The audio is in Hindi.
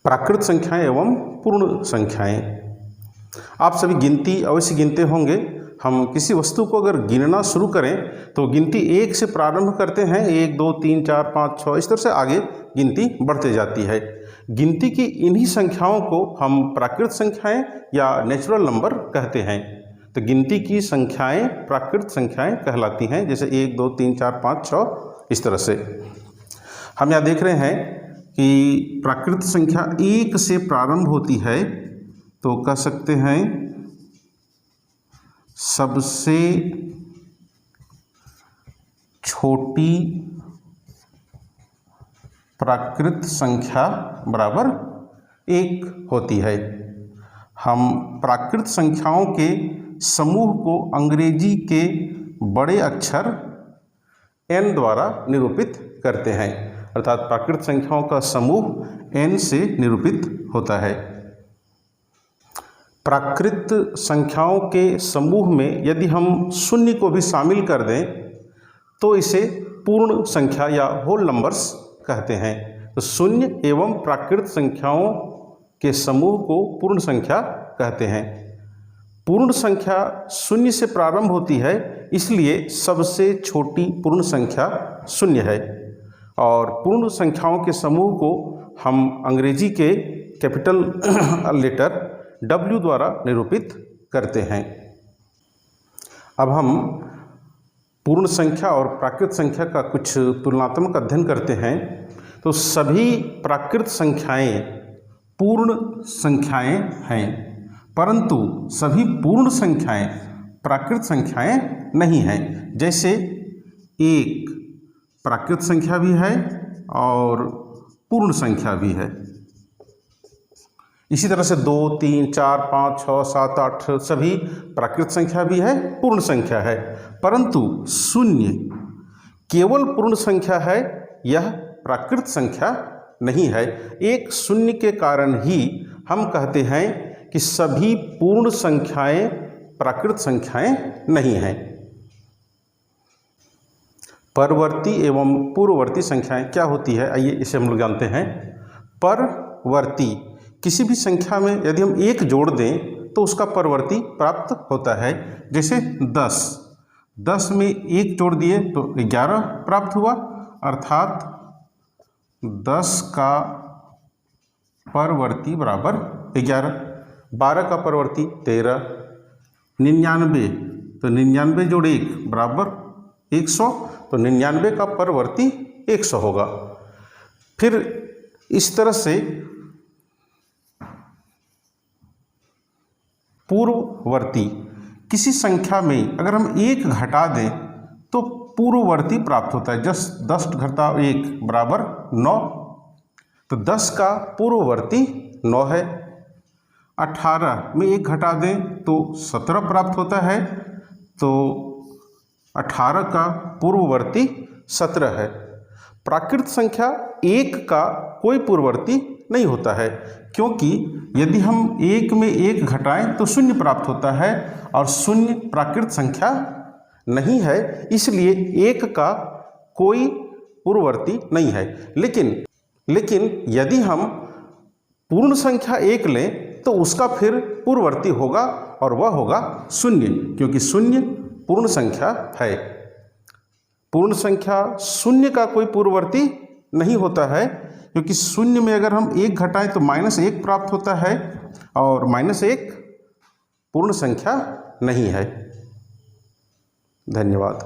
प्राकृत संख्याएं एवं पूर्ण संख्याएं। आप सभी गिनती अवश्य गिनते होंगे। हम किसी वस्तु को अगर गिनना शुरू करें तो गिनती 1 से प्रारंभ करते हैं, 1 2 3 4 5 6 इस तरह से आगे गिनती बढ़ते जाती है। गिनती की इन्हीं संख्याओं को हम प्राकृत संख्याएं या नेचुरल नंबर कहते हैं। तो गिनती की संख्याएं प्राकृत संख्याएं कहलाती हैं, जैसे 1 2 3 4 5 6 इस तरह से। हम यहाँ देख रहे हैं कि प्राकृत संख्या 1 से प्रारंभ होती है, तो कह सकते हैं सबसे छोटी प्राकृत संख्या बराबर 1 होती है। हम प्राकृत संख्याओं के समूह को अंग्रेजी के बड़े अक्षर n द्वारा निरूपित करते हैं, अर्थात प्राकृत संख्याओं का समूह n से निरूपित होता है। प्राकृत संख्याओं के समूह में यदि हम शून्य को भी शामिल कर दें तो इसे पूर्ण संख्या या होल नंबर्स कहते हैं। तो शून्य एवं प्राकृत संख्याओं के समूह को पूर्ण संख्या कहते हैं। पूर्ण संख्या शून्य से प्रारंभ होती है, इसलिए सबसे छोटी पूर्ण संख्या शून्य है। और पूर्ण संख्याओं के समूह को हम अंग्रेजी के कैपिटल लेटर W द्वारा निरूपित करते हैं। अब हम पूर्ण संख्या और प्राकृत संख्या का कुछ तुलनात्मक अध्ययन करते हैं। तो सभी प्राकृत संख्याएं पूर्ण संख्याएं हैं, परंतु सभी पूर्ण संख्याएं प्राकृत संख्याएं नहीं हैं। जैसे 1 प्राकृत संख्या भी है और पूर्ण संख्या भी है। इसी तरह से 2 3 4 5 6 7 8 सभी प्राकृत संख्या भी है, पूर्ण संख्या है, परंतु 0 केवल पूर्ण संख्या है, यह प्राकृत संख्या नहीं है। एक 0 के कारण ही हम कहते हैं कि सभी पूर्ण संख्याएं प्राकृत संख्याएं नहीं हैं। परवर्ती एवं पूर्ववर्ती संख्याएं क्या होती है, आइए इसे हम लोग जानते हैं। परवर्ती, किसी भी संख्या में यदि हम 1 जोड़ दें तो उसका परवर्ती प्राप्त होता है। जैसे 10 में 1 जोड़ दिए तो 11 प्राप्त हुआ, अर्थात 10 का परवर्ती बराबर 11। 12 का परवर्ती 13। 99, तो 99 जोड़ 1 बराबर 100, तो 99 का परवर्ती 100 होगा। फिर इस तरह से पूर्ववर्ती, किसी संख्या में अगर हम 1 घटा दें तो पूर्ववर्ती प्राप्त होता है। 10 घटा 1 बराबर 9, तो 10 का पूर्ववर्ती 9 है। 18 में 1 घटा दें तो 17 प्राप्त होता है, तो 18 का पूर्ववर्ती 17 है। प्राकृत संख्या 1 का कोई पूर्ववर्ती नहीं होता है, क्योंकि यदि हम 1 में 1 घटाएं तो 0 प्राप्त होता है और 0 प्राकृत संख्या नहीं है, इसलिए 1 का कोई पूर्ववर्ती नहीं है। लेकिन यदि हम पूर्ण संख्या 1 लें तो उसका फिर पूर्ववर्ती होगा और वह होगा 0, क्योंकि 0 पूर्ण संख्या है। पूर्ण संख्या 0 का कोई पूर्ववर्ती नहीं होता है, क्योंकि 0 में अगर हम 1 घटाएं तो -1 प्राप्त होता है और -1 पूर्ण संख्या नहीं है। धन्यवाद।